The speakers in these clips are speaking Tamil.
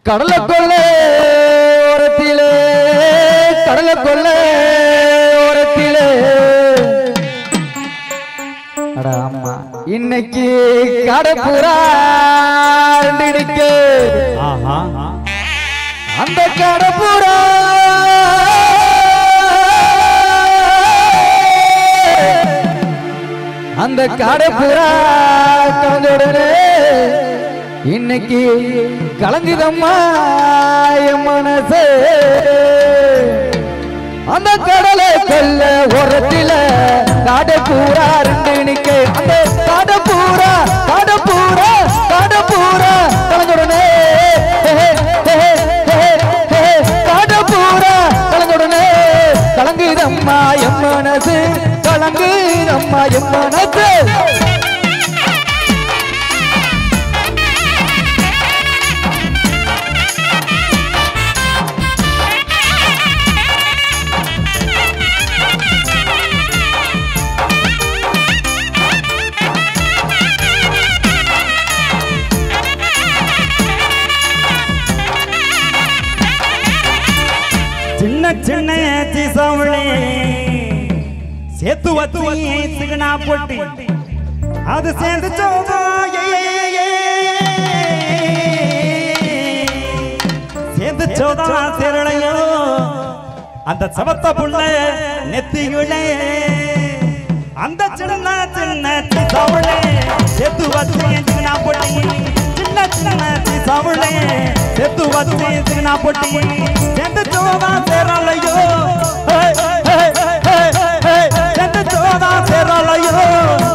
கடல கொள்ள ஓரத்திலே கடல கொள்ள ஓரத்திலே அட அம்மா இன்னைக்கு கடப்புறா அந்த கடப்புறா அந்த கடப்புறா கலந்துடனே இன்னைக்கு கலங்குதம்மா என் மனசே அந்த கடலை கொல்ல ஓரத்தில கடப்புறா ரெண்டு நிக்க அந்த கடப்புறா கடப்புறா கடப்புறா கலந்துடனே கடப்புறா கலந்துடனே கலங்குதம்மா என் மனசு கலங்குதம்மா என் மனசு சின்ன சீசாவளே சேத்து வத்து சிகனா போட்டி அது சேர்ந்து சேர்ந்து சோதா சேரளையோ அந்த சவத்த புள்ள நெத்திகளே அந்த சின்ன சீசாவளே சேத்து வத்து சிகனா போட்டி சின்ன சீசாவளே சேத்து வத்து சிகனா போட்டி சேர்ந்து சோதா சேரளையோ சேர்ந்து சோதா சேரளையோ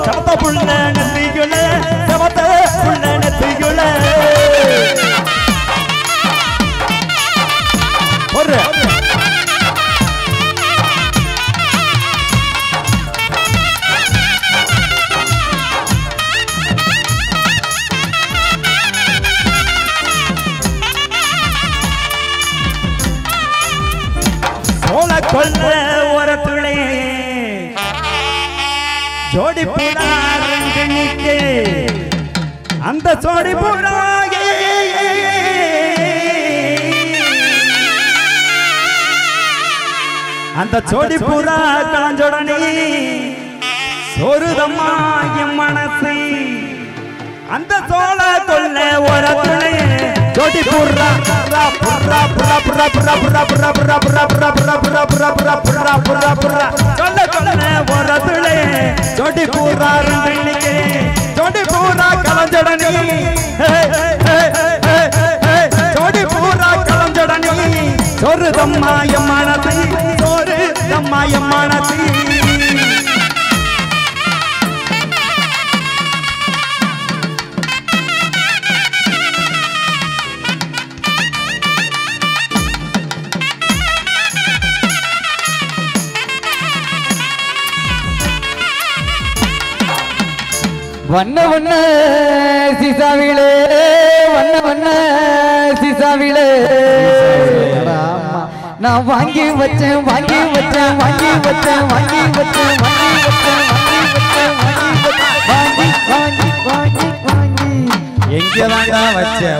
சவத்த புள்ள நெத்திகளே சவத்த புள்ள நெத்திகளே ஒரு கொல்ல ஒரு துளை ஜோடி புறா ரெண்டு நிக்கே அந்த ஜோடி புறா அந்த ஜோடி புறா கலஞ்சோடனே சோறுதம்மா என் மனசு அந்த சோழ கொல்ல ஒரு துளை ஜோடி புறா புறா புறா புறா புறா புறா புறா புறா புறா புறா புறா புறா புறா புறா புறா புறா புறா சொல்ல சொல்ல ஒரு துளை ஜோடி புறா ரெண்டு ஜோடி புறா கலஞ்சடனே ஜோடி புறா கலஞ்சடனே சோறு தம்மா என் மனசு சோறு தம்மா என் மனசு வண்ண வண்ண சிசாவிலே வண்ண வண்ண சிசாவிலே நான் வாங்கி வச்சேன் வாங்கி வச்சேன் வாங்கி வச்சேன் வாங்கி வச்சேன் வாங்கி வச்சேன் வாங்கி வாங்கி வாங்கி வாங்கி எங்கதான்டா வச்சேன்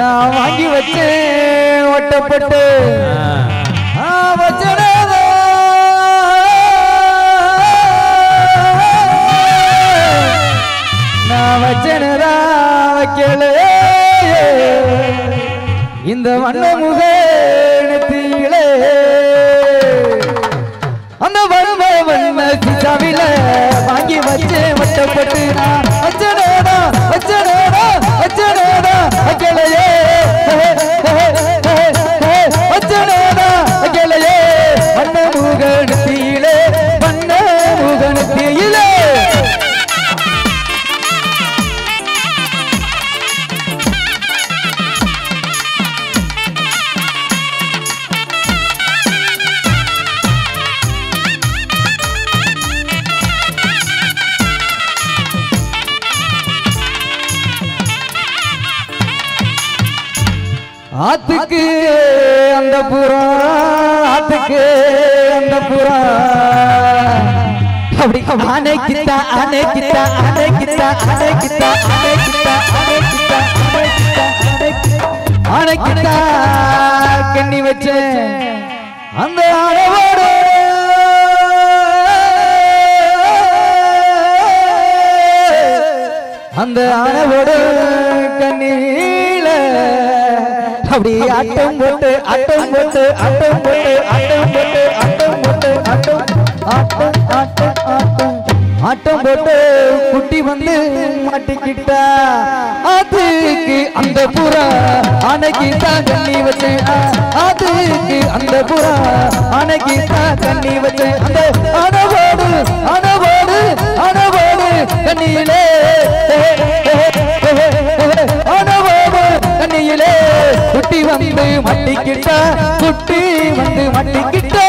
நான் வாங்கி வச்சேன் ஒட்டப்பட்டு வச்சனே வச்சனதா வைக்கலே இந்த வண்ண முக நெத்தியிலே அந்த வண்ண வண்ண சிசாவில வாங்கி வச்சே வட்டப்பட்டு நான் வச்சனேதா வச்சனேதா வச்சனேதா வைக்கலையே வச்சனேதா வைக்கலையே வண்ண முக நெத்தியிலே வண்ண முக நெத்தியிலே ஆத்துக்கு அந்த புறா ஆத்துக்கு அந்த புறா அப்படி அணைக்கிட்டா அணைக்கிட்டா அணைக்கிட்டா அணைக்கிட்டா அணைக்கிட்டா அணைக்கிட்டா அணைக்கிட்டா ஆனைக்கிட்டா கண்ணி வச்ச அந்த ஆனவோடு அந்த ஆனவோடு கண்ணீல அப்படி ஆட்டம் போட்டு ஆட்டம் போட்டு ஆட்டம் போட்டு ஆட்டம் போட்டு ஆட்டம் போட்டு ஆட்டம் ஆட்டம் ஆட்டம் ஆட்டம் ஆட்டம் போட்டு குட்டி வந்து மாட்டிக்கிட்டா அதுக்கு அந்த புறா அணைக்கிட்டா கண்ணி வச்சேன் அதுக்கு அந்த புறா அணைக்கிட்டா கண்ணி வச்சேன் அந்த அணவோடு அணவோடு அணவோடு கண்ணியிலே அணவோடு கண்ணியிலே குட்டி வந்து மாட்டிக்கிட்டா குட்டி வந்து மாட்டிக்கிட்டா